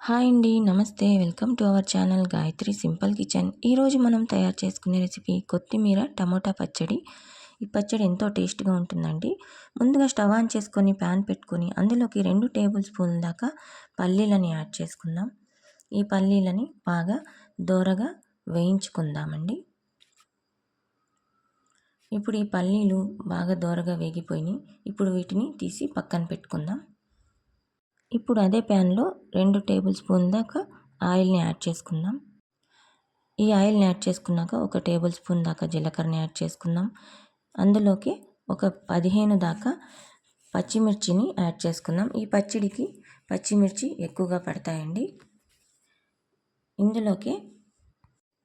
Hi అండి. నమస్తే. Welcome to our channel Gayatri simple kitchen. ఈరోజు మనం తయారు చేసుకునే రెసిపీ కొత్తిమీర టమోటా పచ్చడి. ఈ పచ్చడి ఎంతో టేస్ట్గా ఉంటుందండి. ముందుగా స్టవ్ ఆన్ చేసుకొని ప్యాన్ పెట్టుకొని అందులోకి 2 టేబుల్ స్పూన్ల దాకా పల్లీలని యాడ్ చేసుకుందాం. ఈ పల్లీలని బాగా దోరగా వేయించుకుందామండి. ఇప్పుడు ఈ పల్లీలు బాగా దోరగా వేగిపోయినాయి. ఇప్పుడు వీటిని తీసి పక్కన పెట్టుకుందాం. ఇప్పుడు అదే ప్యాన్లో 2 టేబుల్ స్పూన్ దాకా ఆయిల్ని యాడ్ చేసుకుందాం. ఈ ఆయిల్ని యాడ్ చేసుకున్నాక 1 టేబుల్ స్పూన్ దాకా జీలకర్రని యాడ్ చేసుకుందాం. అందులోకి ఒక 15 దాకా పచ్చిమిర్చిని యాడ్ చేసుకుందాం. ఈ పచ్చడికి పచ్చిమిర్చి ఎక్కువగా పడతాయండి. ఇందులోకి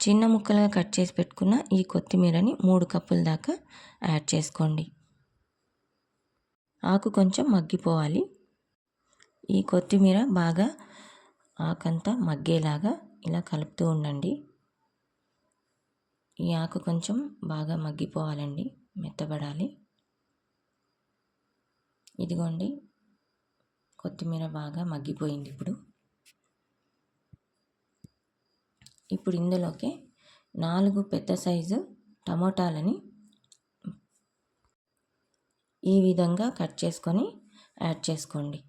చిన్న ముక్కలుగా కట్ చేసి పెట్టుకున్న ఈ కొత్తిమీరని 3 కప్పుల దాకా యాడ్ చేసుకోండి. ఆకు కొంచెం మగ్గిపోవాలి. ఈ కొత్తిమీర బాగా ఆకంతా మగ్గేలాగా ఇలా కలుపుతూ ఉండండి. ఈ ఆకు కొంచెం బాగా మగ్గిపోవాలండి, మెత్తబడాలి. ఇదిగోండి, కొత్తిమీర బాగా మగ్గిపోయింది. ఇప్పుడు ఇందులోకి 4 పెద్ద సైజు టమోటాలని ఈ విధంగా కట్ చేసుకొని యాడ్ చేసుకోండి.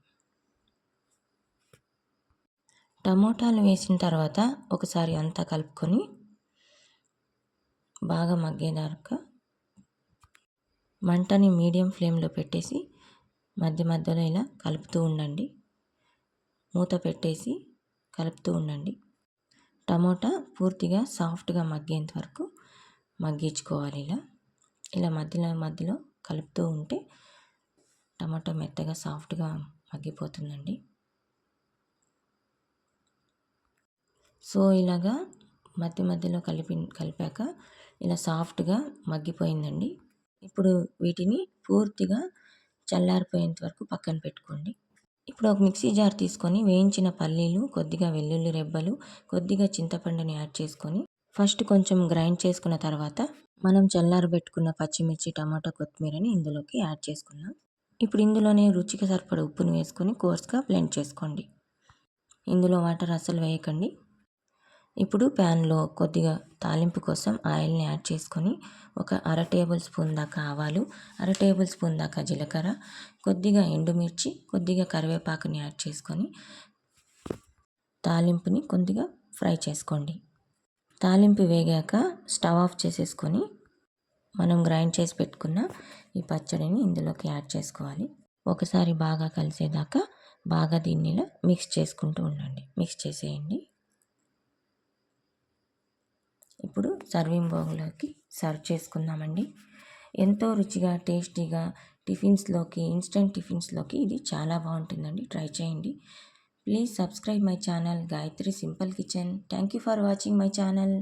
టమోటాలు వేసిన తర్వాత ఒకసారి అంతా కలుపుకొని బాగా మగ్గేదాకా మంటని మీడియం ఫ్లేమ్లో పెట్టేసి మధ్య మధ్యలో ఇలా కలుపుతూ ఉండండి. మూత పెట్టేసి కలుపుతూ ఉండండి. టమోటా పూర్తిగా సాఫ్ట్గా మగ్గేంత వరకు మగ్గించుకోవాలి. ఇలా మధ్యలో మధ్యలో కలుపుతూ ఉంటే టమాటా మెత్తగా సాఫ్ట్గా మగ్గిపోతుందండి. సో ఇలాగా మధ్య మధ్యలో కలిపాక ఇలా సాఫ్ట్గా మగ్గిపోయిందండి. ఇప్పుడు వీటిని పూర్తిగా చల్లారిపోయేంత వరకు పక్కన పెట్టుకోండి. ఇప్పుడు ఒక మిక్సీ జార్ తీసుకొని వేయించిన పల్లీలు, కొద్దిగా వెల్లుల్లి రెబ్బలు, కొద్దిగా చింతపండుని యాడ్ చేసుకొని ఫస్ట్ కొంచెం గ్రైండ్ చేసుకున్న తర్వాత మనం చల్లారబెట్టుకున్న పచ్చిమిర్చి, టమాటా, కొత్తిమీరని ఇందులోకి యాడ్ చేసుకున్నాం. ఇప్పుడు ఇందులోనే రుచికి సరిపడ ఉప్పుని వేసుకొని కోర్స్గా బ్లెండ్ చేసుకోండి. ఇందులో వాటర్ అస్సలు వేయకండి. ఇప్పుడు ప్యాన్లో కొద్దిగా తాలింపు కోసం ఆయిల్ని యాడ్ చేసుకొని ఒక 1/2 టేబుల్ స్పూన్ దాకా ఆవాలు, 1/2 టేబుల్ స్పూన్ దాకా జీలకర్ర, కొద్దిగా ఎండుమిర్చి, కొద్దిగా కరివేపాకుని యాడ్ చేసుకొని తాలింపుని కొద్దిగా ఫ్రై చేసుకోండి. తాలింపు వేగాక స్టవ్ ఆఫ్ చేసేసుకొని మనం గ్రైండ్ చేసి పెట్టుకున్న ఈ పచ్చడిని ఇందులోకి యాడ్ చేసుకోవాలి. ఒకసారి బాగా కలిసేదాకా బాగా దీన్ని ఇలా మిక్స్ చేసుకుంటూ ఉండండి. మిక్స్ చేసేయండి. ఇప్పుడు సర్వింగ్ బౌల్లోకి సర్వ్ చేసుకుందామండి. ఎంతో రుచిగా, టేస్టీగా టిఫిన్స్లోకి, ఇన్స్టెంట్ టిఫిన్స్లోకి ఇది చాలా బాగుంటుందండి. ట్రై చేయండి. Please subscribe my channel Gayatri simple kitchen. Thank you for watching my channel.